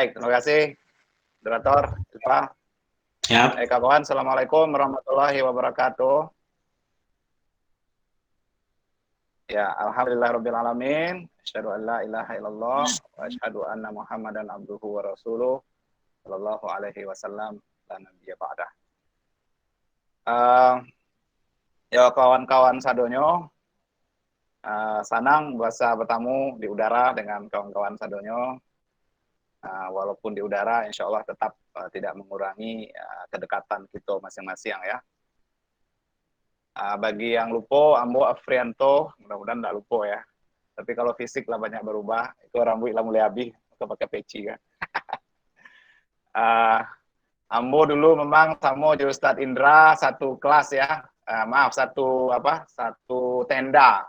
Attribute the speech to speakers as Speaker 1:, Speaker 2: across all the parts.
Speaker 1: Baik, terima kasih, Moderator, Ilva.
Speaker 2: Siap.
Speaker 1: Kawan, Assalamualaikum warahmatullahi wabarakatuh. Ya, alhamdulillahirrabbilalamin. Asyhadu an la ilaha illallah wa asyhadu anna Muhammadan abduhu wa rasuluh sallallahu alaihi wasallam dan nabiyya ba'dah. Ya kawan-kawan sadonyo, sanang bisa bertemu di udara dengan kawan-kawan sadonyo. Walaupun di udara, insya Allah tetap tidak mengurangi kedekatan kita masing-masing ya. Bagi yang lupa, Ambo Afrianto, mudah-mudahan tidak lupa ya. Tapi kalau fisik lah banyak berubah, itu rambut lah mulai habis, atau pakai peci kan. Ambo dulu memang sama Ustadz Indra satu kelas ya, satu tenda.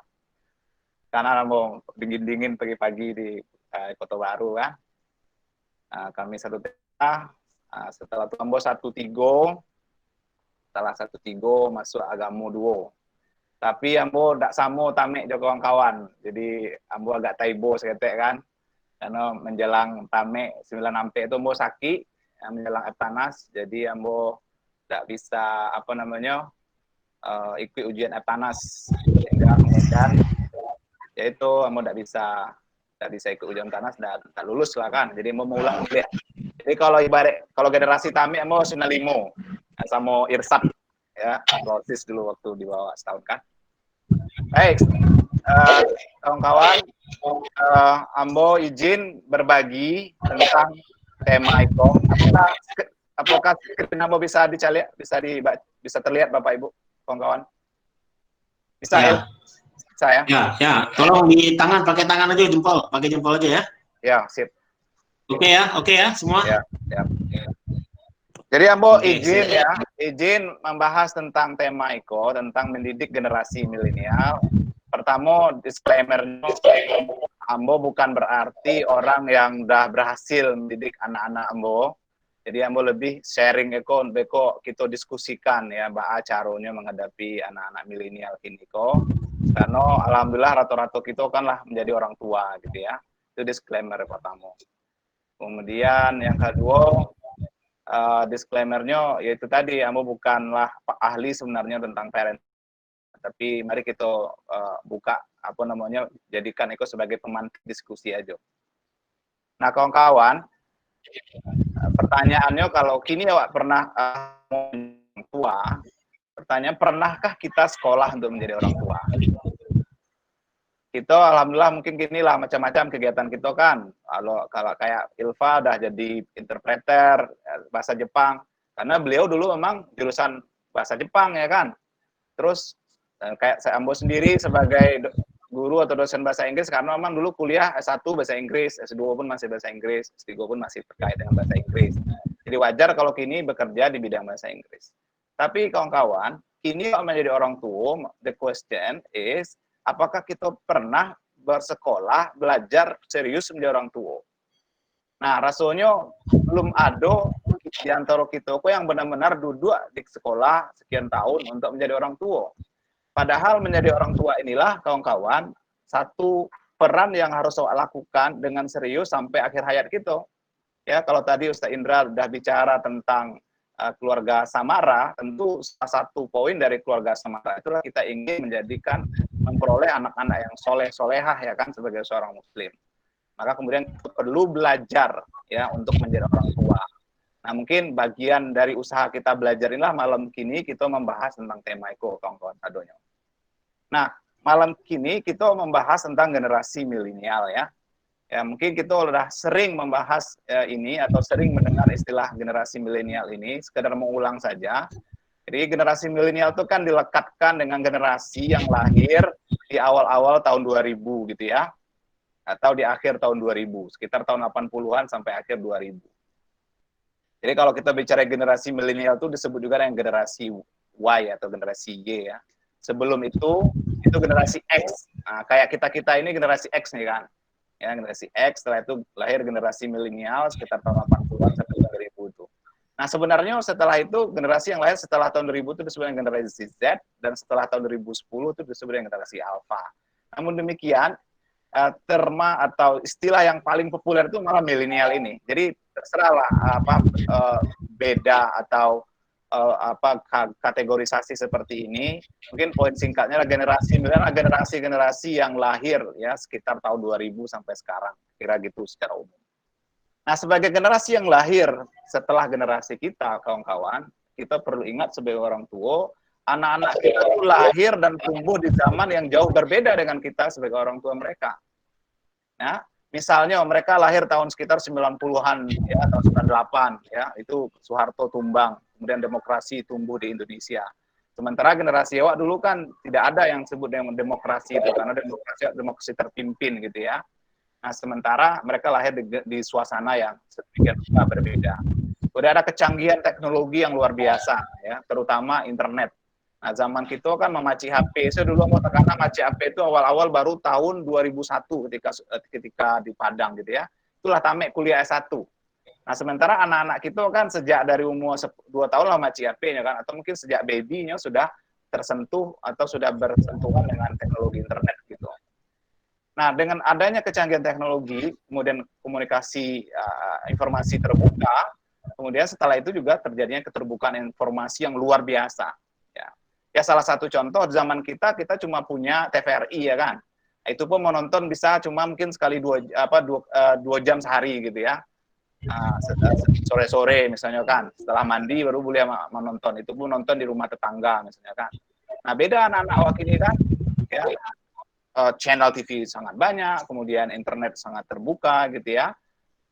Speaker 1: Karena Ambo dingin-dingin pagi-pagi di Kota Baru kan. Kami satu tenda, setelah itu Ambo satu tigo, setelah satu tigo masuk agama duo. Tapi ambo tak samo tamek jo kawan-kawan. Jadi ambo agak taibo seketek kan. Karena menjelang tamek 9 ampe itu ambo sakit, menjelang panas. Jadi ambo tak bisa ikut ujian panas. Sehingga kemudian yaitu ambo tak bisa ikut ujian panas dan tak lulus lah kan. Jadi ambo mau ulang kuliah. Jadi kalau generasi tamek ambo sinalimo sama Irsat ya, proses dulu waktu di bawah setahun kan. Baik, kawan-kawan, Ambo izin berbagi tentang tema itu. Apakah screen Ambo bisa bisa terlihat Bapak Ibu, kawan-kawan? Bisa ya? Bisa ya?
Speaker 2: Ya. Tolong di tangan, pakai tangan aja jempol, pakai jempol aja ya.
Speaker 1: Ya, sip.
Speaker 2: Oke ya semua.
Speaker 1: Ya. Jadi Ambo izin membahas tentang tema Iko, tentang mendidik generasi milenial. Pertama, disclaimer-nya, Ambo bukan berarti orang yang udah berhasil mendidik anak-anak Ambo. Jadi Ambo lebih sharing Iko, kita diskusikan ya, bahwa caranya menghadapi anak-anak milenial ini kok. Karena alhamdulillah rata-rata kita kan lah menjadi orang tua gitu ya. Itu disclaimer pertama. Kemudian yang kedua, disclaimer-nya yaitu tadi Ambo bukanlah ahli sebenarnya tentang parent, tapi mari kita buka jadikan itu sebagai pemantik diskusi aja. Nah kawan-kawan, pertanyaannya kalau kini awak pernah tua, pertanyaan pernahkah kita sekolah untuk menjadi orang tua? Kita alhamdulillah mungkin gini lah macam-macam kegiatan kita kan. Kalau kayak Ilva udah jadi interpreter bahasa Jepang, karena beliau dulu memang jurusan bahasa Jepang ya kan. Terus kayak saya Ambo sendiri sebagai guru atau dosen bahasa Inggris, karena memang dulu kuliah S1 bahasa Inggris, S2 pun masih bahasa Inggris, S3 pun masih terkait dengan bahasa Inggris. Jadi wajar kalau kini bekerja di bidang bahasa Inggris. Tapi kawan-kawan, kini menjadi orang tua, the question is, apakah kita pernah bersekolah, belajar serius menjadi orang tua? Nah, rasanya belum ada di antara kita yang benar-benar duduk di sekolah sekian tahun untuk menjadi orang tua. Padahal menjadi orang tua inilah, kawan-kawan, satu peran yang harus lakukan dengan serius sampai akhir hayat kita. Ya, kalau tadi Ustaz Indra sudah bicara tentang keluarga Samara, tentu salah satu poin dari keluarga Samara itulah kita ingin memperoleh anak-anak yang soleh-solehah ya kan sebagai seorang muslim. Maka kemudian kita perlu belajar ya untuk menjadi orang tua. Nah mungkin bagian dari usaha kita belajar inilah malam kini kita membahas tentang tema itu kawan-kawan sadonya. Nah malam kini kita membahas tentang generasi milenial ya. Ya mungkin kita sudah sering membahas ini atau sering mendengar istilah generasi milenial ini, sekedar mengulang saja. Jadi generasi milenial itu kan dilekatkan dengan generasi yang lahir di awal-awal tahun 2000 gitu ya, atau di akhir tahun 2000, sekitar tahun 80-an sampai akhir 2000. Jadi kalau kita bicara generasi milenial itu disebut juga dengan generasi Y atau generasi Y ya. Sebelum itu generasi X. Nah, kayak kita ini generasi X nih kan. Ya, generasi X, setelah itu lahir generasi milenial sekitar tahun 80-an sampai 2000 itu. Nah, sebenarnya setelah itu generasi yang lahir setelah tahun 2000 itu disebut dengan generasi Z, dan setelah tahun 2010 itu disebut dengan generasi Alpha. Namun demikian, terma atau istilah yang paling populer itu malah milenial ini. Jadi terserahlah beda atau kategorisasi seperti ini. Mungkin poin singkatnya adalah generasi yang lahir ya sekitar tahun 2000 sampai sekarang, kira gitu secara umum. Nah, sebagai generasi yang lahir setelah generasi kita, kawan-kawan, kita perlu ingat sebagai orang tua, anak-anak kita itu lahir dan tumbuh di zaman yang jauh berbeda dengan kita sebagai orang tua mereka. Ya, misalnya mereka lahir tahun sekitar 90-an ya atau 98 ya, itu Soeharto tumbang, kemudian demokrasi tumbuh di Indonesia. Sementara generasi awak dulu kan tidak ada yang disebut dengan demokrasi itu, karena demokrasi terpimpin gitu ya. Nah, sementara mereka lahir di suasana yang sedemikian berbeda. Udah ada kecanggihan teknologi yang luar biasa ya, terutama internet. Nah, zaman kita kan memaci HP. Saya dulu mau tekan maci HP itu awal-awal baru tahun 2001 ketika di Padang gitu ya. Itulah tamek kuliah S1. Nah, sementara anak-anak kita kan sejak dari umur 2 tahun lah maci HP-nya kan, atau mungkin sejak baby-nya sudah tersentuh atau sudah bersentuhan dengan teknologi internet gitu. Nah, dengan adanya kecanggihan teknologi, kemudian komunikasi informasi terbuka, kemudian setelah itu juga terjadinya keterbukaan informasi yang luar biasa. Ya, salah satu contoh zaman kita cuma punya TVRI ya kan. Itu pun menonton bisa cuma mungkin sekali 2 jam sehari gitu ya. Sore-sore misalnya kan, setelah mandi baru boleh menonton. Itu pun nonton di rumah tetangga misalnya kan. Nah, beda anak-anak awak ini kan, ya, channel TV sangat banyak, kemudian internet sangat terbuka gitu ya.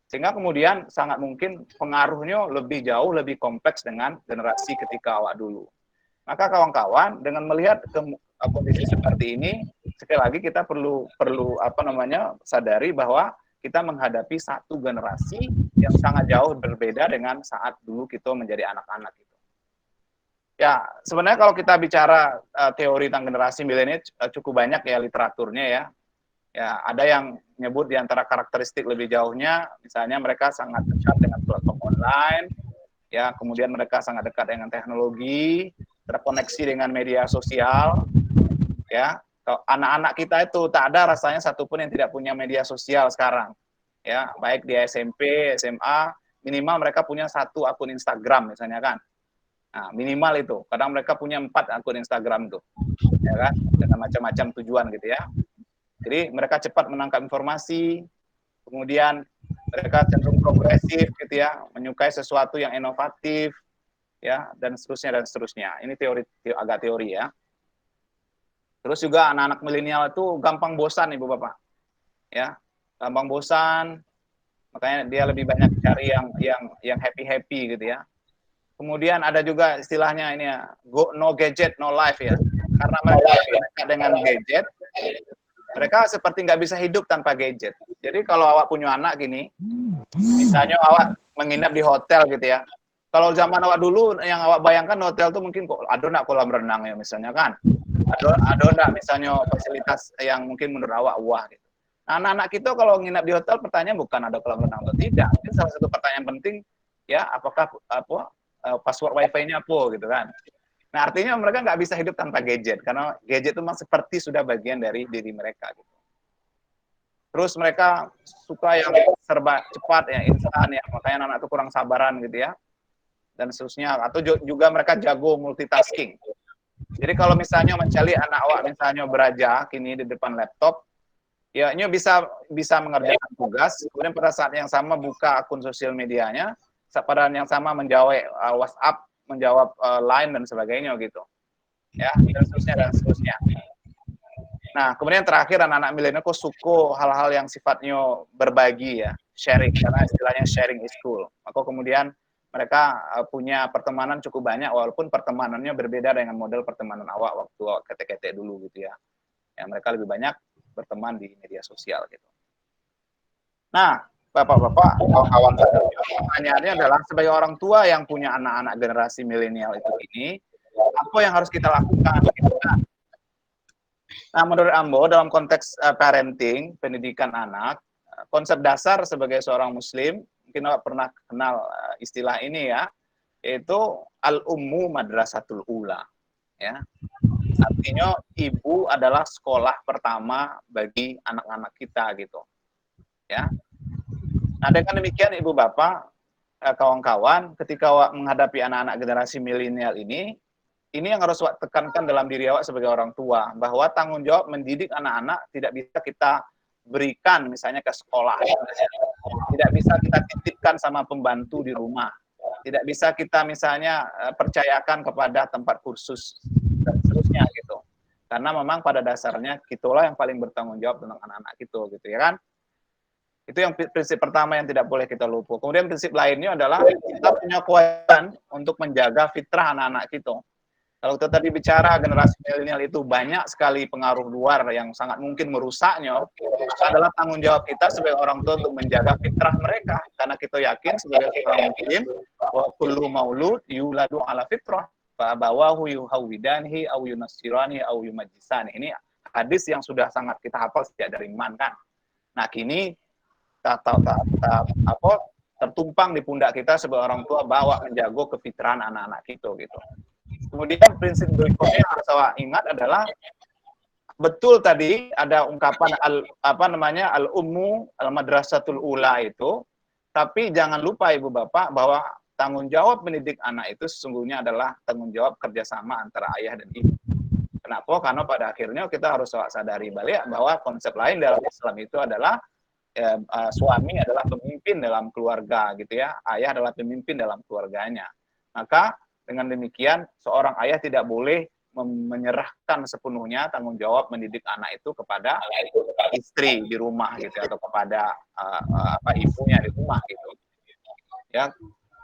Speaker 1: Sehingga kemudian sangat mungkin pengaruhnya lebih jauh, lebih kompleks dengan generasi ketika awak dulu. Maka kawan-kawan, dengan melihat kondisi seperti ini, sekali lagi kita perlu sadari bahwa kita menghadapi satu generasi yang sangat jauh berbeda dengan saat dulu kita menjadi anak-anak gitu. Ya, sebenarnya kalau kita bicara teori tentang generasi milenial cukup banyak ya literaturnya ya. Ya, ada yang menyebut di antara karakteristik lebih jauhnya, misalnya mereka sangat dekat dengan platform online, ya, kemudian mereka sangat dekat dengan teknologi, terkoneksi dengan media sosial, ya. Anak-anak kita itu tak ada rasanya satupun yang tidak punya media sosial sekarang, ya, baik di SMP, SMA, minimal mereka punya 1 akun Instagram misalnya kan. Nah, minimal itu. Kadang mereka punya 4 akun Instagram tuh, ya kan, dengan macam-macam tujuan gitu ya. Jadi mereka cepat menangkap informasi, kemudian mereka cenderung progresif gitu ya, menyukai sesuatu yang inovatif, ya, dan seterusnya. Ini agak teori ya. Terus juga anak-anak milenial itu gampang bosan Ibu Bapak. Ya, gampang bosan, makanya dia lebih banyak cari yang happy-happy gitu ya. Kemudian ada juga istilahnya ini ya, no gadget, no life ya. Karena mereka dengan gadget, mereka seperti nggak bisa hidup tanpa gadget. Jadi kalau awak punya anak gini, misalnya awak menginap di hotel gitu ya. Kalau zaman awak dulu, yang awak bayangkan hotel tuh mungkin kok ada nggak kolam renang ya misalnya kan. Ada nggak misalnya fasilitas yang mungkin menurut awak wah gitu. Nah, anak-anak kita kalau nginap di hotel, pertanyaan bukan ada kolam renang atau tidak. Ini salah satu pertanyaan penting ya, apakah password wifi-nya apa gitu kan. Nah, artinya mereka nggak bisa hidup tanpa gadget, karena gadget itu memang seperti sudah bagian dari diri mereka gitu. Terus mereka suka yang serba cepat ya, instan ya, makanya anak itu kurang sabaran gitu ya, dan seterusnya. Atau juga mereka jago multitasking. Jadi kalau misalnya mencari anak awak misalnya beraja kini di depan laptop, ya ini bisa mengerjakan tugas, kemudian pada saat yang sama buka akun sosial medianya, pada yang sama menjawab WhatsApp, menjawab Line dan sebagainya gitu. Ya, dan seterusnya. Nah, kemudian terakhir anak-anak milenial kok suka hal-hal yang sifatnya berbagi ya, sharing, karena istilahnya sharing is cool. Maka kemudian mereka punya pertemanan cukup banyak, walaupun pertemanannya berbeda dengan model pertemanan awak waktu ketek-ketek dulu gitu ya. Ya, mereka lebih banyak berteman di media sosial gitu. Nah, Bapak-bapak, kawan-kawan, pertanyaannya adalah sebagai orang tua yang punya anak-anak generasi milenial itu ini, apa yang harus kita lakukan? Gitu kan? Nah, menurut Ambo, dalam konteks parenting, pendidikan anak, konsep dasar sebagai seorang muslim, mungkin pernah kenal istilah ini ya, yaitu al-ummu madrasatul ula. Ya. Artinya ibu adalah sekolah pertama bagi anak-anak kita gitu. Ya. Nah, dengan demikian Ibu Bapak, kawan-kawan, ketika menghadapi anak-anak generasi milenial ini yang harus Wak tekankan dalam diri awak sebagai orang tua, bahwa tanggung jawab mendidik anak-anak tidak bisa kita berikan misalnya ke sekolah. Tidak bisa kita titipkan sama pembantu di rumah. Tidak bisa kita misalnya percayakan kepada tempat kursus dan seterusnya gitu. Karena memang pada dasarnya kitulah yang paling bertanggung jawab tentang anak-anak gitu ya kan. Itu yang prinsip pertama yang tidak boleh kita lupa. Kemudian prinsip lainnya adalah kita punya kewajiban untuk menjaga fitrah anak-anak kita. Kalau kita tadi bicara generasi milenial itu banyak sekali pengaruh luar yang sangat mungkin merusaknya, adalah tanggung jawab kita sebagai orang tua untuk menjaga fitrah mereka. Karena kita yakin sebagai orang muslim, wa kullu maulud yuladu ala fitrah, fa abawahu yuhawwidanhi aw yunassirani aw yumajjisani. Ini hadis yang sudah sangat kita hafal sejak dari iman kan. Nah, kini tertumpang di pundak kita sebagai orang tua bahwa menjaga kefitrahan anak-anak kita gitu. Kemudian prinsip berikutnya yang harus saya ingat adalah betul tadi ada ungkapan al-ummu al-madrasatul ula itu, tapi jangan lupa Ibu Bapak bahwa tanggung jawab mendidik anak itu sesungguhnya adalah tanggung jawab kerjasama antara ayah dan ibu. Kenapa? Karena pada akhirnya kita harus sadari balik bahwa konsep lain dalam Islam itu adalah suami adalah pemimpin dalam keluarga gitu ya, ayah adalah pemimpin dalam keluarganya. Maka dengan demikian seorang ayah tidak boleh menyerahkan sepenuhnya tanggung jawab mendidik anak itu kepada istri di rumah gitu atau kepada ibunya di rumah gitu. Ya,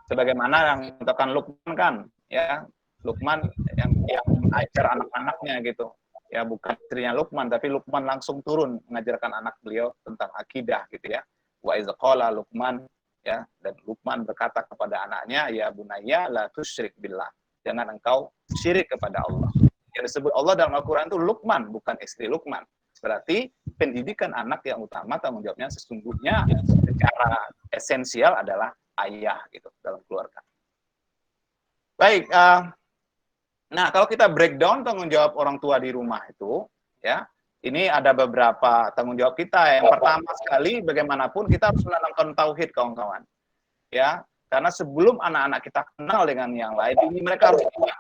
Speaker 1: sebagaimana yang dikatakan Luqman kan, ya, Luqman yang mengajar anak-anaknya gitu. Ya, bukan istrinya Luqman, tapi Luqman langsung turun mengajarkan anak beliau tentang akidah gitu ya. Wa iz qala Luqman, ya, dan Luqman berkata kepada anaknya, ya bunayya la tusyrik billah, jangan engkau syirik kepada Allah. Yang disebut Allah dalam Al-Quran itu Luqman, bukan istri Luqman. Berarti pendidikan anak yang utama tanggung jawabnya sesungguhnya secara esensial adalah ayah gitu dalam keluarga. Baik, nah kalau kita breakdown tanggung jawab orang tua di rumah itu, ya, ini ada beberapa tanggung jawab kita. Yang pertama sekali, bagaimanapun kita harus menanamkan tauhid, kawan-kawan. Ya, karena sebelum anak-anak kita kenal dengan yang lain, ini mereka harus punya.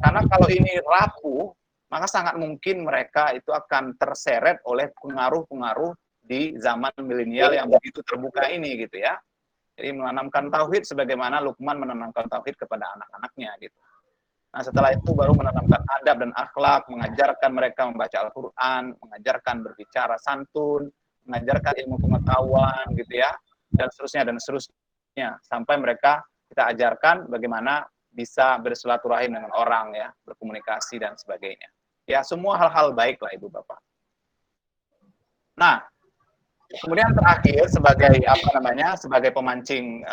Speaker 1: Karena kalau ini rapuh, maka sangat mungkin mereka itu akan terseret oleh pengaruh-pengaruh di zaman milenial yang begitu terbuka ini, gitu ya. Jadi menanamkan tauhid sebagaimana Luqman menanamkan tauhid kepada anak-anaknya, gitu. Nah, setelah itu baru menanamkan adab dan akhlak, mengajarkan mereka membaca Al-Quran, mengajarkan berbicara santun, mengajarkan ilmu pengetahuan, gitu ya, dan seterusnya, sampai mereka kita ajarkan bagaimana bisa bersilaturahim dengan orang, ya, berkomunikasi dan sebagainya. Ya, semua hal-hal baik lah Ibu Bapak. Nah, kemudian terakhir sebagai pemancing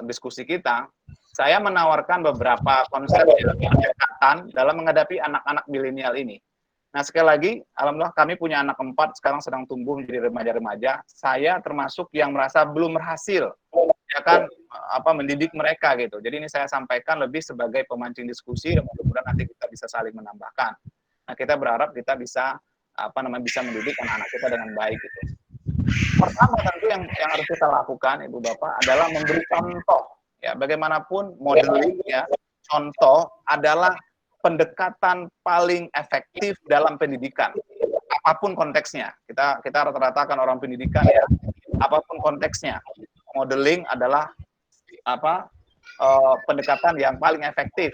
Speaker 1: diskusi kita, saya menawarkan beberapa konsep pendekatan dalam menghadapi anak-anak milenial ini. Nah, sekali lagi, alhamdulillah kami punya anak 4, sekarang sedang tumbuh menjadi remaja-remaja. Saya termasuk yang merasa belum berhasil, ya kan, mendidik mereka gitu. Jadi ini saya sampaikan lebih sebagai pemancing diskusi, dan mudah-mudahan nanti kita bisa saling menambahkan. Nah, kita berharap kita bisa bisa mendidik anak-anak kita dengan baik gitu. Pertama tentu yang harus kita lakukan, Ibu Bapak, adalah memberi contoh. Ya, bagaimanapun modeling, ya, contoh adalah pendekatan paling efektif dalam pendidikan, apapun konteksnya. Kita rata-rata kan orang pendidikan, ya, apapun konteksnya, modeling adalah pendekatan yang paling efektif.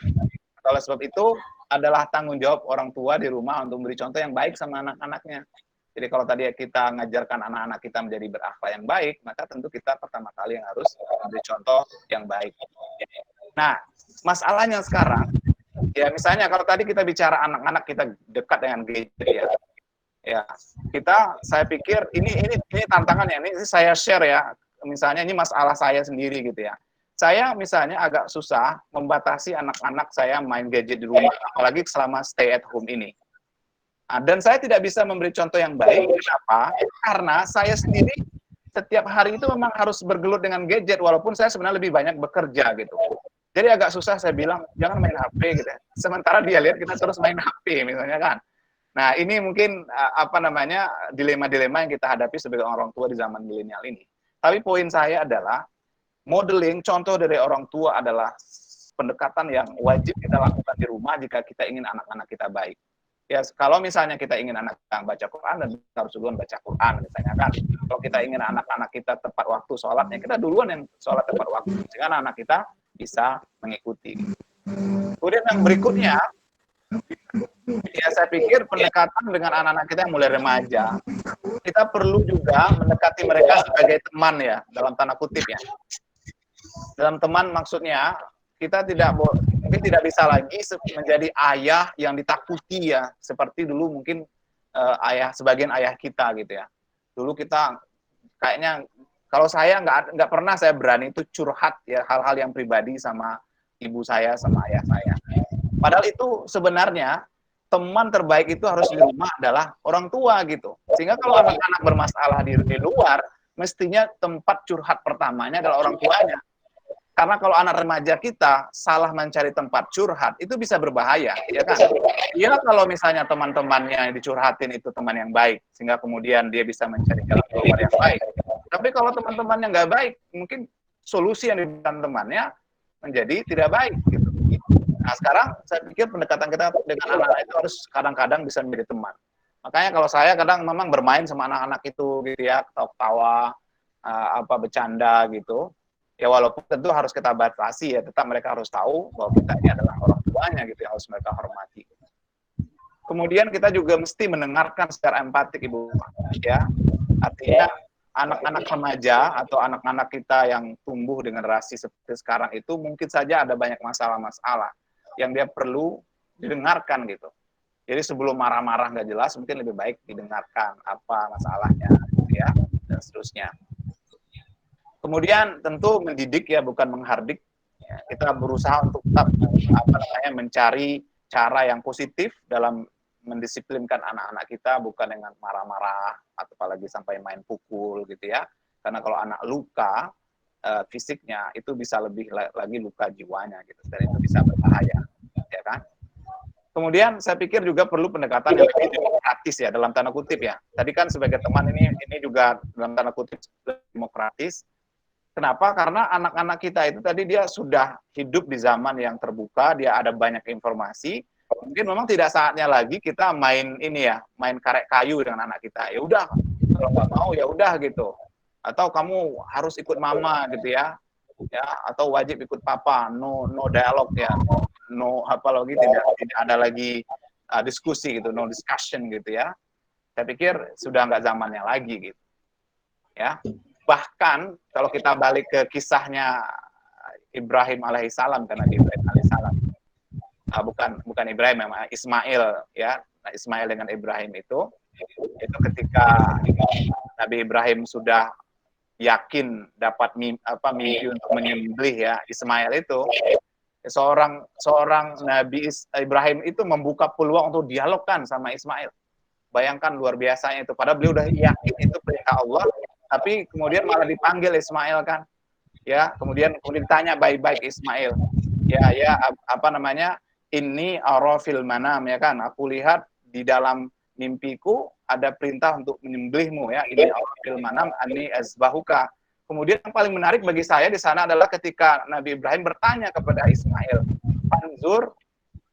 Speaker 1: Oleh sebab itu adalah tanggung jawab orang tua di rumah untuk memberi contoh yang baik sama anak-anaknya. Jadi kalau tadi kita mengajarkan anak-anak kita menjadi berakhlak yang baik, maka tentu kita pertama kali yang harus memberi contoh yang baik. Nah, masalahnya sekarang, ya misalnya kalau tadi kita bicara anak-anak kita dekat dengan gadget, ya saya pikir ini tantangannya, ini saya share ya, misalnya ini masalah saya sendiri gitu ya. Saya misalnya agak susah membatasi anak-anak saya main gadget di rumah, apalagi selama stay at home ini. Dan saya tidak bisa memberi contoh yang baik. Kenapa? Karena saya sendiri setiap hari itu memang harus bergelut dengan gadget, walaupun saya sebenarnya lebih banyak bekerja gitu. Jadi agak susah saya bilang, jangan main HP gitu ya. Sementara dia lihat kita terus main HP misalnya kan. Nah, ini mungkin apa namanya dilema-dilema yang kita hadapi sebagai orang tua di zaman milenial ini. Tapi poin saya adalah modeling contoh dari orang tua adalah pendekatan yang wajib kita lakukan di rumah jika kita ingin anak-anak kita baik. Ya, kalau misalnya kita ingin anak yang baca Quran, dan kita harus duluan baca Quran misalnya kan. Kalau kita ingin anak-anak kita tepat waktu sholatnya, kita duluan yang sholat tepat waktu, sehingga anak kita bisa mengikuti. Kemudian yang berikutnya, ya saya pikir pendekatan dengan anak-anak kita yang mulai remaja, kita perlu juga mendekati mereka sebagai teman ya, dalam tanda kutip ya. Dalam teman maksudnya, kita mungkin tidak bisa lagi menjadi ayah yang ditakuti ya, seperti dulu mungkin sebagian ayah kita gitu ya. Dulu kita kayaknya, kalau saya nggak pernah saya berani itu curhat ya hal-hal yang pribadi sama ibu saya sama ayah saya. Padahal itu sebenarnya teman terbaik itu harus di rumah adalah orang tua gitu. Sehingga kalau anak-anak bermasalah di luar, mestinya tempat curhat pertamanya adalah orang tuanya. Karena kalau anak remaja kita salah mencari tempat curhat, itu bisa berbahaya, ya kan? Iya kalau misalnya teman-temannya yang dicurhatin itu teman yang baik, sehingga kemudian dia bisa mencari jalan keluar yang baik. Tapi kalau teman-temannya nggak baik, mungkin solusi yang diberikan temannya menjadi tidak baik. Gitu. Nah sekarang saya pikir pendekatan kita dengan anak-anak itu harus kadang-kadang bisa menjadi teman. Makanya kalau saya kadang memang bermain sama anak-anak itu, gitu ya, ketawa, bercanda gitu. Ya walaupun tentu harus kita batasi ya, tetap mereka harus tahu bahwa kita ini adalah orang tuanya gitu yang harus mereka hormati. Kemudian kita juga mesti mendengarkan secara empatik Ibu ya. Artinya anak-anak remaja atau anak-anak kita yang tumbuh dengan generasi seperti sekarang itu mungkin saja ada banyak masalah-masalah yang dia perlu didengarkan gitu. Jadi sebelum marah-marah nggak jelas mungkin lebih baik didengarkan apa masalahnya gitu ya dan seterusnya. Kemudian tentu mendidik ya bukan menghardik. Ya, kita berusaha untuk tetap mencari cara yang positif dalam mendisiplinkan anak-anak kita bukan dengan marah-marah atau apalagi sampai main pukul gitu ya. Karena kalau anak luka fisiknya itu bisa lebih lagi luka jiwanya gitu dan itu bisa berbahaya ya kan. Kemudian saya pikir juga perlu pendekatan yang lebih demokratis ya dalam tanda kutip ya. Tadi kan sebagai teman ini juga dalam tanda kutip demokratis. Kenapa? Karena anak-anak kita itu tadi dia sudah hidup di zaman yang terbuka, dia ada banyak informasi. Mungkin memang tidak saatnya lagi kita main ini ya, main karek kayu dengan anak kita. Ya udah, kalau nggak mau ya udah gitu. Atau kamu harus ikut mama gitu ya. Ya, atau wajib ikut papa, no dialog ya, no apa lagi tidak ada lagi diskusi gitu, no discussion gitu ya. Saya pikir sudah nggak zamannya lagi gitu. Ya. Bahkan kalau kita balik ke kisahnya Ibrahim alaihissalam, karena Ibrahim alaihissalam bukan Ibrahim, memang Ismail ya. Nah, Ismail dengan Ibrahim itu ketika Nabi Ibrahim sudah yakin dapat mimpi untuk menyembelih ya Ismail itu, seorang Nabi Ibrahim itu membuka peluang untuk dialog kan sama Ismail. Bayangkan luar biasanya itu. Padahal beliau udah yakin itu perintah Allah, tapi kemudian malah dipanggil Ismail kan. Ya, kemudian ditanya baik-baik Ismail. Ya apa namanya? Ini arafil manam ya kan. Aku lihat di dalam mimpiku ada perintah untuk menyembelihmu ya. Ini arafil manam ani azbahuka. Kemudian yang paling menarik bagi saya di sana adalah ketika Nabi Ibrahim bertanya kepada Ismail, "Fanzur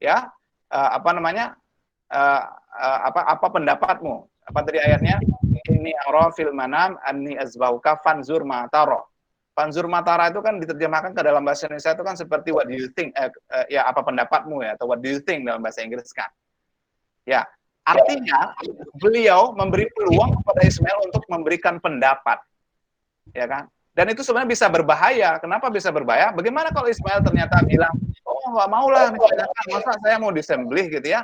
Speaker 1: ya, apa pendapatmu?" Apa tadi ayatnya? Ini arafil manam anni azbauka fanzur mataro. Fanzur matara itu kan diterjemahkan ke dalam bahasa Indonesia itu kan seperti what do you think? Ya apa pendapatmu ya, atau what do you think dalam bahasa Inggris kan. Ya, artinya beliau memberi peluang kepada Ismail untuk memberikan pendapat. Ya kan? Dan itu sebenarnya bisa berbahaya. Kenapa bisa berbahaya? Bagaimana kalau Ismail ternyata bilang, "Oh, nggak maulah, masa saya mau disembelih gitu ya."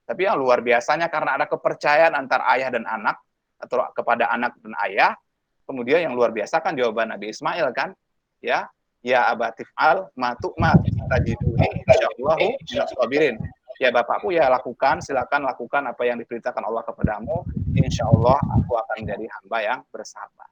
Speaker 1: Tapi yang luar biasanya karena ada kepercayaan antar ayah dan anak, atau kepada anak dan ayah, kemudian yang luar biasa kan jawaban Nabi Ismail kan, ya abatif al matu'mat tajiduni insyaallahu minas sabirin. Ya bapakku ya silakan lakukan apa yang diperintahkan Allah kepadamu, insyaallah aku akan menjadi hamba yang bersabar.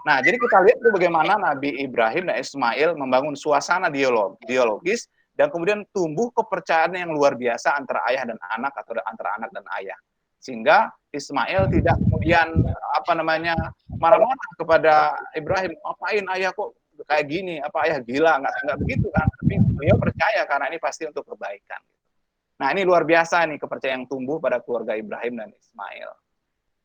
Speaker 1: Nah, jadi kita lihat tuh bagaimana Nabi Ibrahim dan Ismail membangun suasana dialogis dan kemudian tumbuh kepercayaan yang luar biasa antara ayah dan anak atau antara anak dan ayah. Sehingga Ismail tidak kemudian marah-marah kepada Ibrahim, apain ayah kok kayak gini, apa ayah gila, nggak begitu kan. Tapi beliau percaya karena ini pasti untuk kebaikan. Nah, ini luar biasa nih kepercayaan yang tumbuh pada keluarga Ibrahim dan Ismail.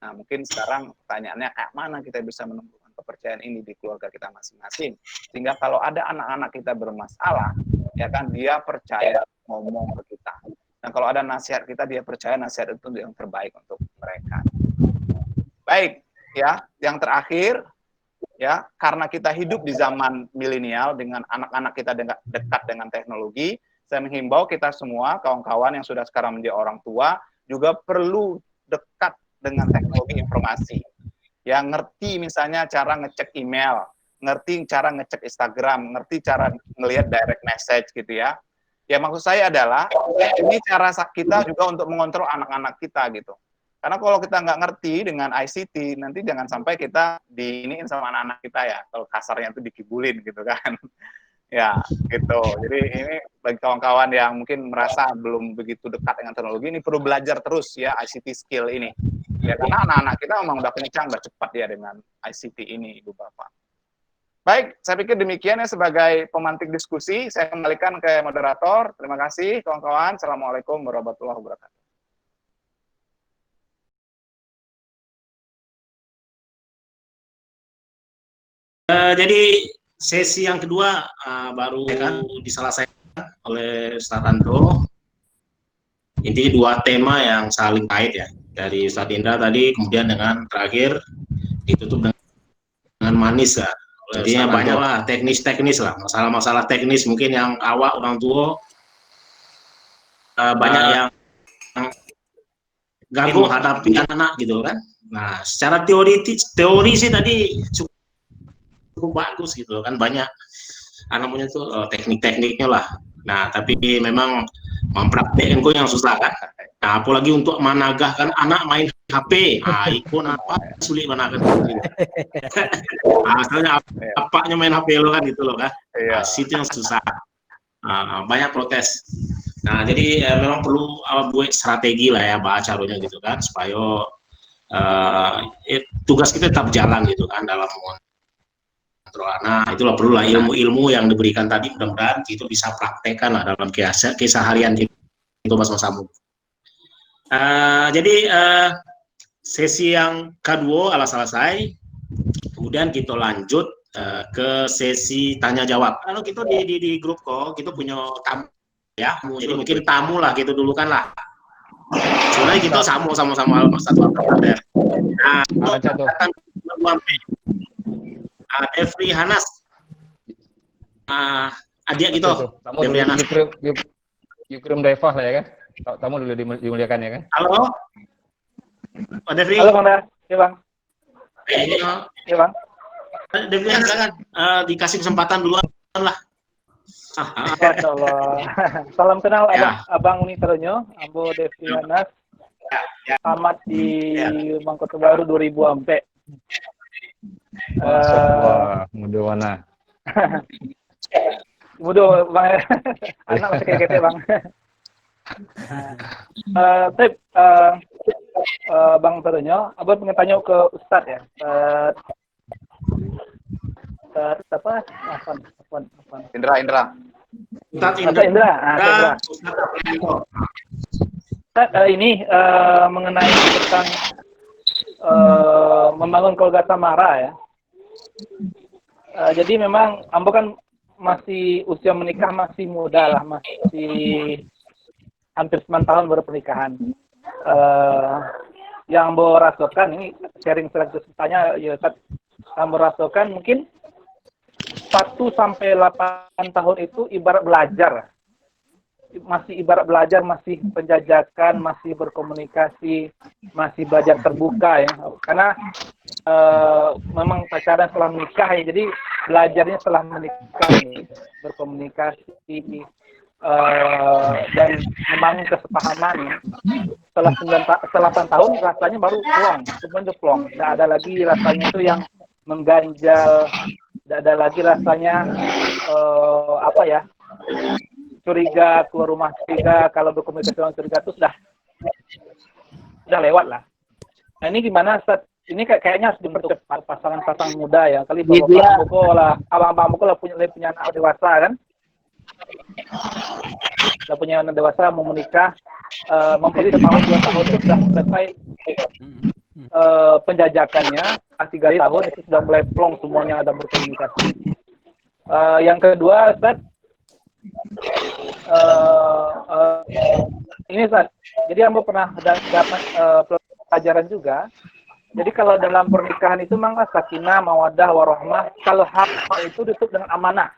Speaker 1: Nah, mungkin sekarang pertanyaannya kayak mana kita bisa menumbuhkan kepercayaan ini di keluarga kita masing-masing. Sehingga kalau ada anak-anak kita bermasalah, ya kan dia percaya ngomong ke kita. Dan kalau ada nasihat kita, dia percaya nasihat itu yang terbaik untuk mereka. Baik, ya, yang terakhir, ya, karena kita hidup di zaman milenial dengan anak-anak kita dekat dengan teknologi, saya menghimbau kita semua, kawan-kawan yang sudah sekarang menjadi orang tua, juga perlu dekat dengan teknologi informasi. Yang ngerti misalnya cara ngecek email, ngerti cara ngecek Instagram, ngerti cara ngelihat direct message gitu ya. Ya maksud saya adalah, ini cara kita juga untuk mengontrol anak-anak kita gitu. Karena kalau kita nggak ngerti dengan ICT, nanti jangan sampai kita diiniin sama anak-anak kita ya, kalau kasarnya itu dikibulin gitu kan. Ya, gitu. Jadi ini bagi kawan-kawan yang mungkin merasa belum begitu dekat dengan teknologi, ini perlu belajar terus ya ICT skill ini. Ya, karena anak-anak kita memang udah kencang, udah cepat ya dengan ICT ini, Ibu Bapak. Baik, saya pikir demikian ya sebagai pemantik diskusi. Saya kembalikan ke moderator. Terima kasih kawan-kawan. Assalamualaikum warahmatullahi wabarakatuh.
Speaker 2: Jadi sesi yang kedua baru diselesaikan oleh Ustadz Andro. Intinya dua tema yang saling kait ya, dari Ustadz Indra tadi, kemudian dengan terakhir ditutup dengan manis ya. Jadinya banyak lah teknis lah, masalah-masalah teknis mungkin yang awak orang tua banyak yang ganggu menghadapi anak-anak gitu kan. Nah, secara teori sih tadi cukup bagus gitu kan, banyak namanya tuh teknik-tekniknya lah. Nah, tapi memang mempraktekkan kok yang susah kan. Nah, apalagi untuk menagahkan anak main HP, ikon apa sulit menagahkan gitu. Asalnya apanya main HP lo kan gitu loh kan. Nah, situ yang susah. Banyak protes. Nah, jadi memang perlu buat strategi lah ya, bahasa caranya gitu kan, supaya tugas kita tetap jalan gitu kan dalam anak. Itulah perlulah ilmu-ilmu yang diberikan tadi, mudah-mudahan itu bisa praktekkan lah dalam keseharian itu mas-masamu. Jadi sesi yang kedua adalah selesai, kemudian kita lanjut ke sesi tanya jawab. Kalau kita di grup kok kita punya tamu ya, jadi mungkin tamu lah gitu dulu kan lah. Sebenarnya kita sama-sama satu ya. Nah, Devri Hanas, adik gitu.
Speaker 3: Devri Hanas. Yukrim Daifah lah ya kan? Tamu dulu dimuliakan ya kan?
Speaker 2: Halo, Pak Devri.
Speaker 4: Halo Bang, ya Bang.
Speaker 2: Iya Bang. Devri Hanas kan dikasih kesempatan duluan lah.
Speaker 4: Salam kenal ya. Abang Uni Teronyo, Ambo Devri Hanas. Amat di Mangkota Baru 2000 ampe.
Speaker 3: Mudah mana?
Speaker 4: Mudah Bang. Anak masih kete Bang. Bang Teronyo, abang pengen tanya ke Ustadz ya. Apa?
Speaker 1: Indra.
Speaker 4: Ini mengenai tentang membangun keluarga Samara ya. Jadi memang ambo kan masih usia menikah masih muda lah, masih hampir 9 tahun baru pernikahan. Yang ambo rasakan ini sharing selanjutnya ya, ambo rasakan mungkin 1 sampai 8 tahun itu ibarat belajar. Masih ibarat belajar, masih penjajakan, masih berkomunikasi, masih belajar terbuka ya. Karena memang pacaran setelah menikah ya, jadi belajarnya setelah menikah ya, berkomunikasi dan membangun kesepahaman. Setelah 8 tahun rasanya baru plong, semuanya plong. Nggak ada lagi rasanya itu yang mengganjal, tidak ada lagi rasanya curiga, keluar rumah curiga, kalau berkomunikasi dengan curiga itu sudah lewat lah. Nah ini gimana Ustaz? Ini kayaknya harus dibentuk pasangan-pasangan muda ya. Kali bapak-bapak lah, abang-abang lah punya anak dewasa kan? Sudah punya anak dewasa mau menikah, mempelai tahun 2 tahun itu sudah selesai penjajakannya. 3 tahun itu sudah mulai plong semuanya ada berkomunikasi. Yang kedua, Ustaz, ini Ustaz, jadi Ambo pernah dapat pelajaran juga. Jadi kalau dalam pernikahan itu memang sakinah, mawaddah, warahmah, kalau hal itu ditutup dengan amanah.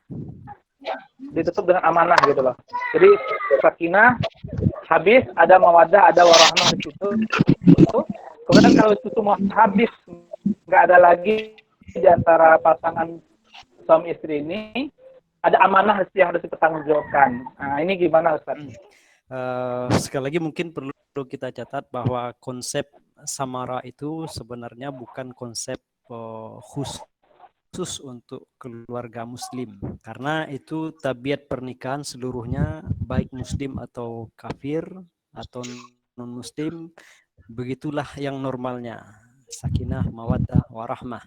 Speaker 4: Ditutup dengan amanah gitu loh. Jadi sakinah habis, ada mawaddah, ada warahmah di situ. Kemudian kalau itu semua habis, nggak ada lagi di antara pasangan suami istri ini, ada amanah yang harus dipertanggungjawabkan. Nah, ini gimana Ustaz?
Speaker 5: Sekali lagi mungkin perlu kita catat bahwa konsep samara itu sebenarnya bukan konsep khusus untuk keluarga muslim, karena itu tabiat pernikahan seluruhnya baik muslim atau kafir atau non muslim, begitulah yang normalnya, sakinah, mawaddah, warahmah.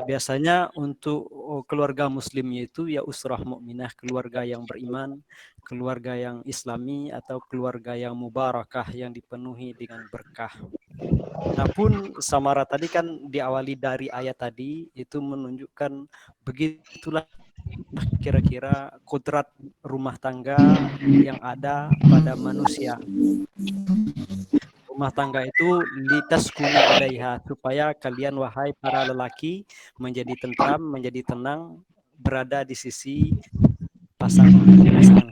Speaker 5: Biasanya untuk keluarga muslimnya itu ya usrah mukminah, keluarga yang beriman, keluarga yang islami, atau keluarga yang mubarakah, yang dipenuhi dengan berkah. Adapun samara tadi kan diawali dari ayat tadi, itu menunjukkan begitulah kira-kira kodrat rumah tangga yang ada pada manusia. Rumah tangga itu litaskunu ilaiha, supaya kalian wahai para lelaki menjadi tentram, menjadi tenang, berada di sisi pasangan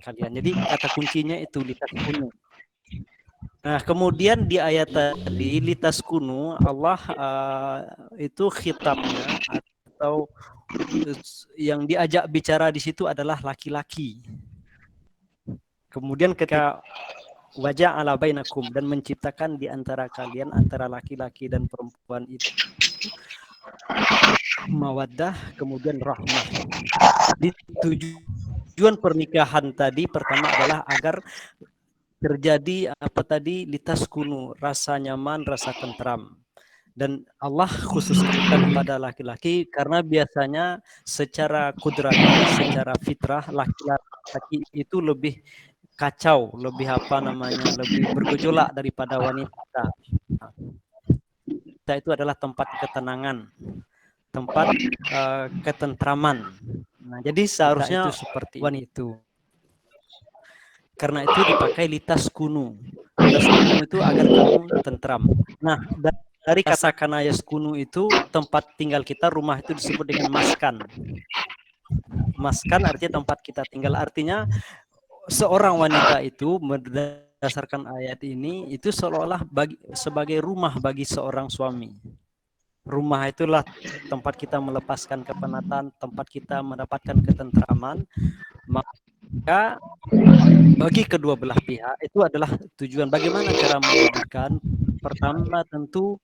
Speaker 5: kalian. Jadi kata kuncinya itu litaskunu. Nah, kemudian di ayat tadi litaskunu, Allah itu khitabnya atau yang diajak bicara di situ adalah laki-laki. Kemudian ketika wajah ala bainakum, dan menciptakan di antara kalian, antara laki-laki dan perempuan itu mawaddah, kemudian rahmah. Di tujuan pernikahan tadi pertama adalah agar terjadi litaskunu, rasa nyaman, rasa tentram. Dan Allah khususkan pada laki-laki karena biasanya secara kudrati, secara fitrah laki-laki itu lebih kacau, lebih lebih bergejolak daripada wanita. Kita itu adalah tempat ketenangan, tempat ketentraman. Nah, jadi seharusnya itu seperti wanita itu. Karena itu dipakai litaskunu. Litaskunu itu agar kamu tentram. Nah, dari kata kanayas kunu itu tempat tinggal kita, rumah itu disebut dengan maskan. Maskan artinya tempat kita tinggal, artinya seorang wanita itu berdasarkan ayat ini itu seolah-olah sebagai rumah bagi seorang suami. Rumah itulah tempat kita melepaskan kepenatan, tempat kita mendapatkan ketentraman. Maka bagi kedua belah pihak itu adalah tujuan. Bagaimana cara mewujudkan? Pertama tentu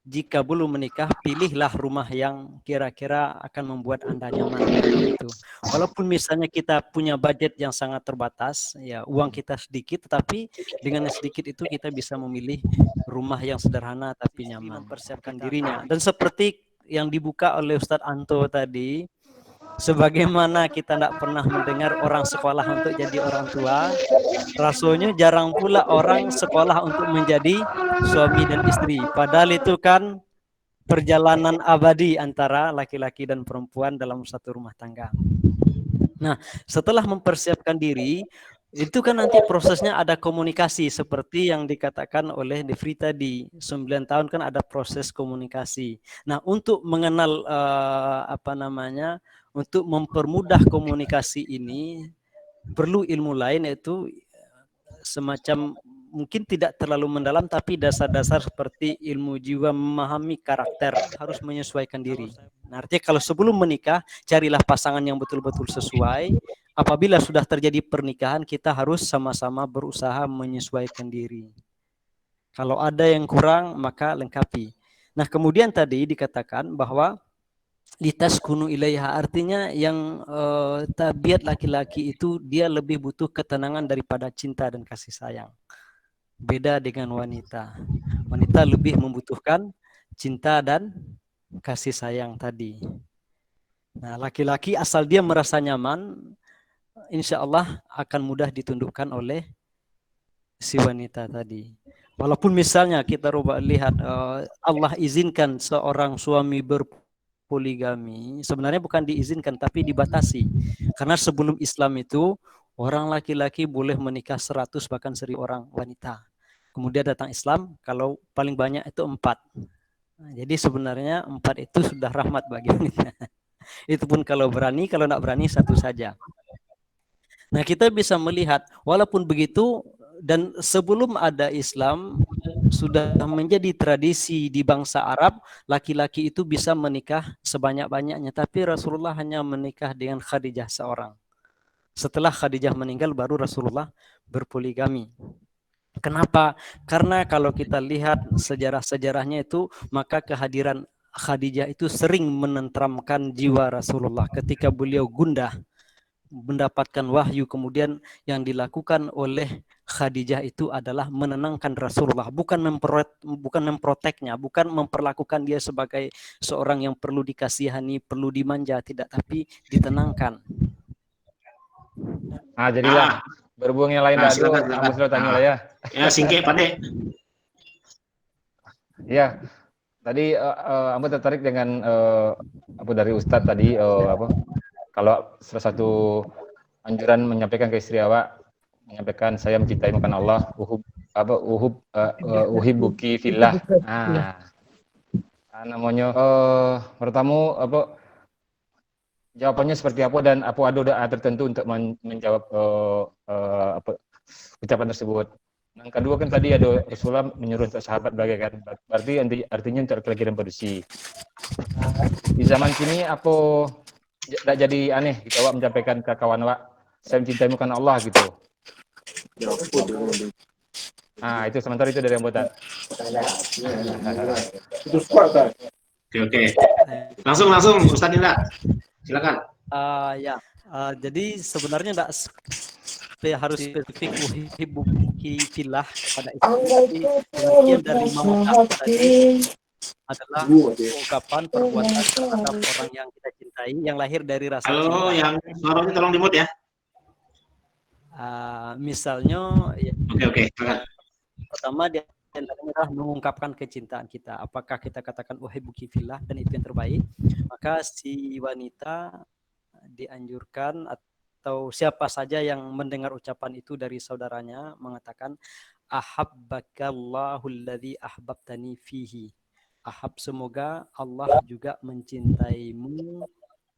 Speaker 5: jika belum menikah, pilihlah rumah yang kira-kira akan membuat Anda nyaman. Gitu. Walaupun misalnya kita punya budget yang sangat terbatas, ya uang kita sedikit, tetapi dengan sedikit itu kita bisa memilih rumah yang sederhana tapi nyaman, mempersiapkan dirinya. Dan seperti yang dibuka oleh Ustadz Anto tadi, sebagaimana kita tidak pernah mendengar orang sekolah untuk jadi orang tua, rasanya jarang pula orang sekolah untuk menjadi suami dan istri. Padahal itu kan perjalanan abadi antara laki-laki dan perempuan dalam satu rumah tangga. Nah, setelah mempersiapkan diri, itu kan nanti prosesnya ada komunikasi seperti yang dikatakan oleh Devri tadi. 9 tahun kan ada proses komunikasi. Nah, untuk mengenal untuk mempermudah komunikasi ini perlu ilmu lain, yaitu semacam mungkin tidak terlalu mendalam tapi dasar-dasar seperti ilmu jiwa, memahami karakter, harus menyesuaikan diri. Nah, artinya kalau sebelum menikah carilah pasangan yang betul-betul sesuai. Apabila sudah terjadi pernikahan, kita harus sama-sama berusaha menyesuaikan diri. Kalau ada yang kurang, maka lengkapi. Nah, kemudian tadi dikatakan bahwa litaskunu ilaiha, artinya yang tabiat laki-laki itu dia lebih butuh ketenangan daripada cinta dan kasih sayang. Beda dengan wanita. Wanita lebih membutuhkan cinta dan kasih sayang tadi. Nah, laki-laki asal dia merasa nyaman, insya Allah akan mudah ditundukkan oleh si wanita tadi. Walaupun misalnya kita lihat Allah izinkan seorang suami berpoligami, sebenarnya bukan diizinkan tapi dibatasi. Karena sebelum Islam itu orang laki-laki boleh menikah 100 bahkan 1000 orang wanita. Kemudian datang Islam, kalau paling banyak itu 4. Nah, jadi sebenarnya 4 itu sudah rahmat bagi wanita. Itu pun kalau berani, kalau tidak berani 1 saja. Nah, kita bisa melihat walaupun begitu, dan sebelum ada Islam sudah menjadi tradisi di bangsa Arab, laki-laki itu bisa menikah sebanyak-banyaknya, tapi Rasulullah hanya menikah dengan Khadijah seorang. Setelah Khadijah meninggal baru Rasulullah berpoligami. Kenapa? Karena kalau kita lihat sejarah-sejarahnya itu, maka kehadiran Khadijah itu sering menenteramkan jiwa Rasulullah ketika beliau gundah mendapatkan wahyu. Kemudian yang dilakukan oleh Khadijah itu adalah menenangkan Rasulullah, bukan memproteknya, bukan memperlakukan dia sebagai seorang yang perlu dikasihani, perlu dimanja, tidak, tapi ditenangkan.
Speaker 3: Ah, jadilah berhubung yang lain dulu, kamu selalu tanya lah ya.
Speaker 2: Ya, singkat Pak De.
Speaker 3: Ya, tadi aku tertarik dengan apa dari Ustadz tadi, kalau salah satu anjuran menyampaikan ke istri awak, menyampaikan saya mencintaimu karena Allah, uhibbuki fillah. Namanya pertama jawabannya seperti apa, dan apa ada doa tertentu untuk menjawab ucapan tersebut. Yang kedua kan tadi ada Rasulullah menyuruh untuk sahabat bagaikan, berarti artinya untuk laki-laki dan produksi. Di zaman kini apa tidak jadi aneh kita awak menyampaikan ke kawan awak, saya mencintaimu karena Allah gitu. Itu sementara itu dari anggota.
Speaker 2: Oke. Langsung Ustaz Indra. Silakan.
Speaker 5: Jadi sebenarnya tidak harus spesifik uhibbuki fillah pada istri, pengertian dari mawaddah tadi adalah ungkapan perbuatan terhadap orang yang kita cintai yang lahir dari rasa cinta.
Speaker 2: Halo, yang suaranya tolong di-mute ya.
Speaker 5: Misalnya
Speaker 2: Oke.
Speaker 5: Pertama dia adalah mengungkapkan kecintaan kita. Apakah kita katakan uhibbuki fillah, dan itu yang terbaik, maka si wanita dianjurkan atau siapa saja yang mendengar ucapan itu dari saudaranya mengatakan ahabbakallahu alladzi ahbabtani fihi. Ahab, semoga Allah juga mencintaimu,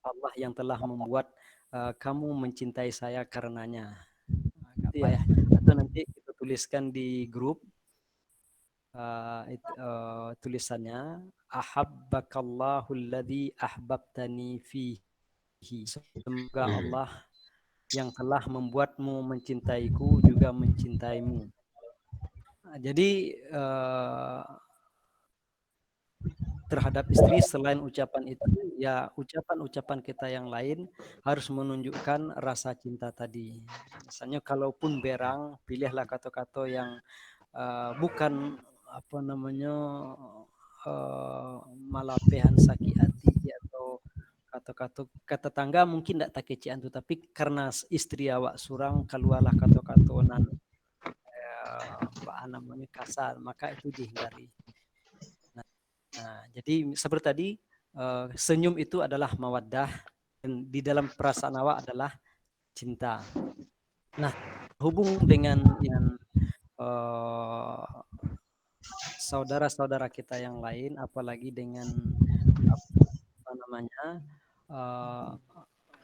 Speaker 5: Allah yang telah membuat kamu mencintai saya karenanya. Atau nanti kita tuliskan di grup tulisannya ahabbakallahu alladzi ahbabtani fihi. Semoga Allah yang telah membuatmu mencintaiku juga mencintaimu. Jadi terhadap istri selain ucapan itu, ya ucapan-ucapan kita yang lain harus menunjukkan rasa cinta tadi. Misalnya kalaupun berang, pilihlah kata-kata yang bukan malapehan sakit hati, atau kata tangga mungkin tidak tak kecian tu, tapi karena istri awak surang keluarlah kata-kata nan kasar, maka itu dihindari. Nah, jadi seperti tadi, senyum itu adalah mawaddah, dan di dalam perasaan awak adalah cinta. Nah, hubung dengan yang saudara-saudara kita yang lain, apalagi dengan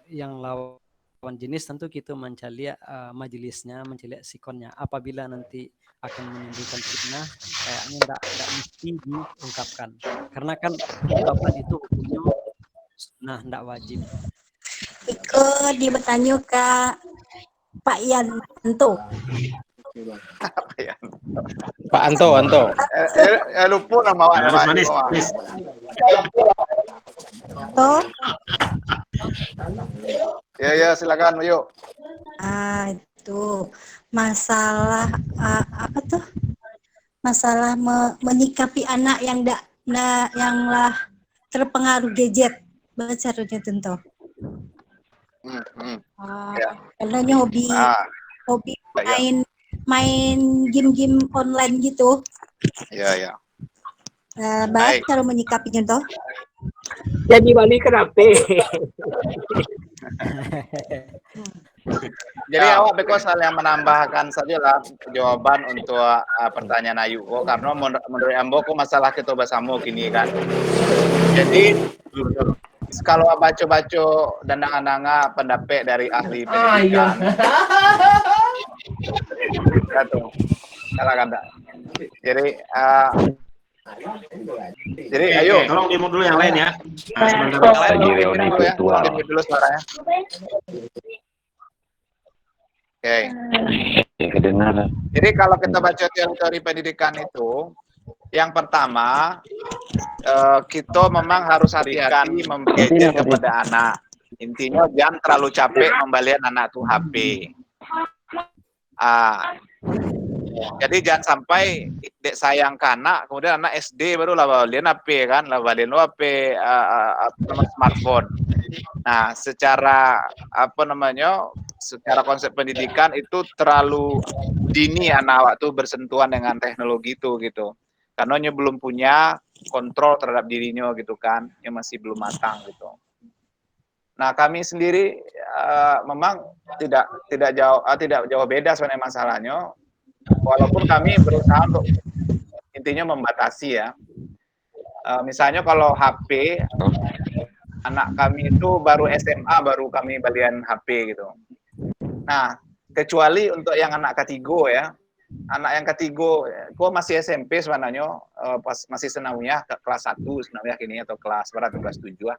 Speaker 5: yang lawan jenis, tentu kita mencari majelisnya, mencari sikonnya. Apabila nanti akan menimbulkan fitnah, kayaknya tidak mesti diungkapkan, karena kan ungkapan itu hukumnya sunnah, tidak wajib.
Speaker 6: Iko di bertanya Kak Pak Yanto.
Speaker 1: Apa ya?
Speaker 6: Pak Anto.
Speaker 1: Lupa nama
Speaker 2: Manis.
Speaker 7: Tuh,
Speaker 1: Ya, silakan, yuk.
Speaker 7: itu masalah apa tuh? Masalah menyikapi anak yang yang lah terpengaruh gadget. Baca tentu.
Speaker 1: Ya.
Speaker 7: Karena hobi
Speaker 1: Ya.
Speaker 7: main game-game online gitu.
Speaker 1: Ya.
Speaker 7: Baik cara menyikapinya tuh.
Speaker 8: Jadi balikan HP.
Speaker 1: Jadi awak beko yang menambahkan sajalah jawaban untuk pertanyaan Ayu. Karena menurut ambo kok masalah kita bersama kini kan. Jadi kalau baca-baca dan nanga pendapat dari ahli pendidikan. Satu. Salah kata. Jadi ayo.
Speaker 2: Tolong demo dulu yang lain ya. Nah, sebentar.
Speaker 1: Yang lain tolong dimute dulu suaranya. Oke.
Speaker 9: Kedengaran.
Speaker 1: Jadi kalau kita baca teori pendidikan itu, yang pertama kita memang harus hati-hati memberikan kepada anak. Intinya jangan terlalu capek membalikan anak tuh HP. Jadi jangan sampai dek sayang ke anak, kemudian anak SD baru lah balikin HP kan, lah balikin HP smartphone. Nah, secara secara konsep pendidikan itu terlalu dini anak waktu bersentuhan dengan teknologi itu gitu. Karena dia belum punya kontrol terhadap dirinya gitu kan, dia masih belum matang gitu. Nah, kami sendiri memang tidak jauh beda sebenarnya masalahnya. Walaupun kami berusaha untuk intinya membatasi ya. Misalnya kalau HP, anak kami itu baru SMA, baru kami balian HP gitu. Nah, kecuali untuk yang anak ketiga ya. Anak yang ketiga, gua masih SMP sebenarnya, pas masih senawiyah kelas 1 senawiyah kini atau kelas berapa kelas 7 lah.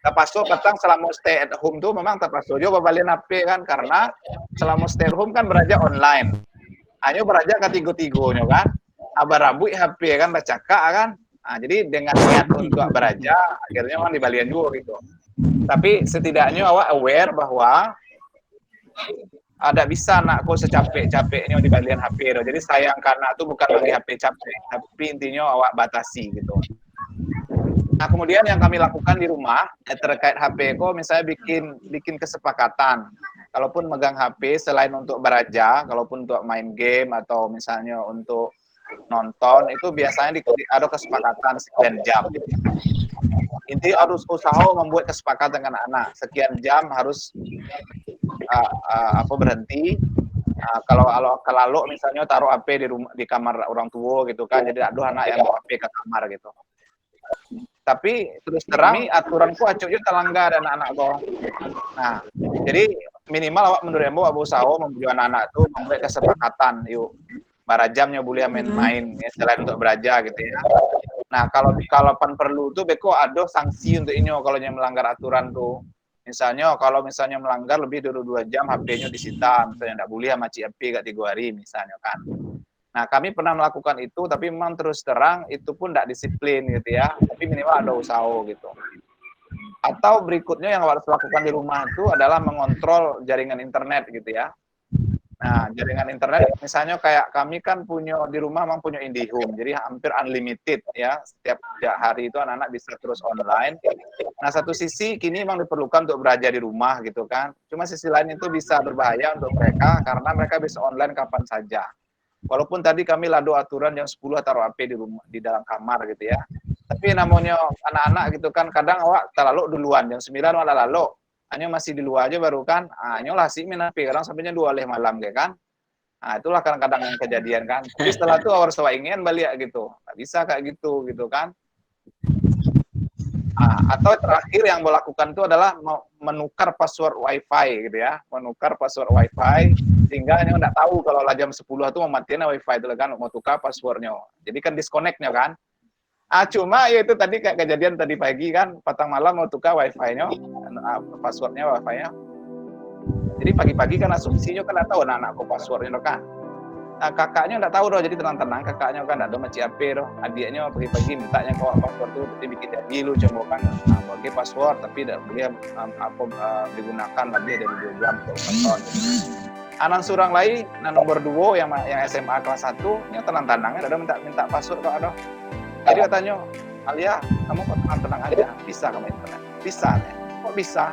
Speaker 1: Terpaksa petang selama stay at home tuh memang terpaksa juga balikin HP kan, karena selama stay at home kan belajar online. Hanya belajar ketiga-tiganya kan. Abarabu HP kan baca kan. Nah, jadi dengan niat untuk belajar akhirnya kan dibalikin juga gitu. Tapi setidaknya awak aware bahwa ada bisa anakku secapek-capeknya dibalikin HP. Jadi sayang karena itu bukan lagi HP capek, tapi intinya awak batasi gitu. Nah, kemudian yang kami lakukan di rumah terkait HP kok misalnya bikin kesepakatan. Kalaupun megang HP selain untuk belajar, kalaupun untuk main game atau misalnya untuk nonton itu biasanya ada kesepakatan sekian jam. Inti harus usaha membuat kesepakatan dengan anak. Sekian jam harus berhenti. Kalau misalnya taruh HP di kamar orang tua gitu kan, jadi aduh anak yang bawa HP ke kamar gitu. Tapi terus terang aturanku acuknya telanggar dan anak-anak kok. Nah, jadi minimal awak menurut ambo awak usaha membuat anak-anak itu membuat kesepakatan yuk barajamnya boleh main-main ya, selain untuk belajar gitu ya. Nah, kalau perlu tuh beko ada sanksi untuk ini kalau yang melanggar aturan tuh. Misalnya kalau melanggar lebih dari 2 jam HP-nya disita, misalnya enggak boleh sama HP gak 3 hari misalnya kan. Nah, kami pernah melakukan itu, tapi memang terus terang itu pun tidak disiplin gitu ya. Tapi minimal ada usaha gitu. Atau berikutnya yang harus lakukan di rumah itu adalah mengontrol jaringan internet gitu ya. Nah, jaringan internet misalnya kayak kami kan punya di rumah memang punya IndiHome, jadi hampir unlimited ya. Setiap hari itu anak-anak bisa terus online. Nah, satu sisi kini memang diperlukan untuk belajar di rumah gitu kan. Cuma sisi lain itu bisa berbahaya untuk mereka karena mereka bisa online kapan saja. Walaupun tadi kami lado aturan jam 10 taruh HP di rumah di dalam kamar gitu ya. Tapi namanya anak-anak gitu kan kadang awak terlalu duluan jam 9 malah lalu. Hanya masih di luar aja baru kan. Hanya lah sih main HP kadang sampainya 2 malam kayak kan. Nah, itulah kadang-kadang yang kejadian kan. Tapi setelah itu harus ingin balik gitu. Nggak bisa kayak gitu kan. Atau terakhir yang mau lakukan itu adalah menukar password WiFi gitu ya, menukar password WiFi sehingga hanya nggak tahu kalau jam 10 itu mematiin WiFi itu kan mau tukar passwordnya, jadi kan disconnectnya kan. Cuma ya itu tadi kayak kejadian tadi pagi kan, petang malam mau tukar WiFi-nya, passwordnya WiFi-nya, Jadi pagi-pagi kan asumsinya kan nggak tahu anak-anakku passwordnya kan. Nah, kakaknya nggak tahu doh, jadi tenang-tenang kakaknya kan ada macam apa doh. Adiknya pagi-pagi mintanya kok password tuh dia bikin jadi lu coba kan. Nah, bagi password tapi tidak boleh digunakan lebih dari 2 jam untuk nonton. Anak surang lain, nah nomor 2 yang SMA kelas 1, nya tenang-tenangnya ada minta password kok ada. Jadi katanya, Alia, kamu kok tenang-tenang aja, bisa kamu internet? Bisa, ya. Kok bisa?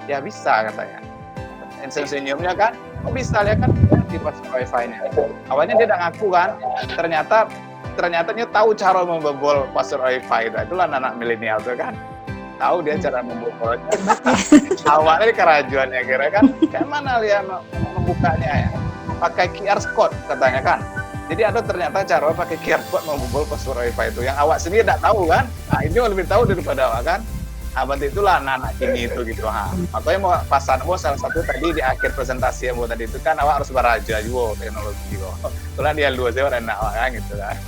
Speaker 1: Ya bisa katanya. Senyumnya kan, kok bisa ya kan di password wifi-nya. Awalnya dia udah ngaku kan, ternyata dia tahu cara membobol password wifi itu. Itulah anak milenial tuh kan. Tahu dia cara membobolnya. Awalnya kerajuannya kira kan, kayak mana dia membukanya ya? Pakai QR code katanya kan. Jadi ada ternyata cara pakai QR code membobol password wifi itu. Yang awak sendiri tidak tahu kan? Nah ini lebih tahu daripada awak kan. Berarti itulah anak-anak ini itu gitu. Makanya mau pasan salah satu tadi di akhir presentasi yang tadi itu kan awak harus beraja juga teknologi kok. Itulah dia luas ya orang awak kan gitu kan.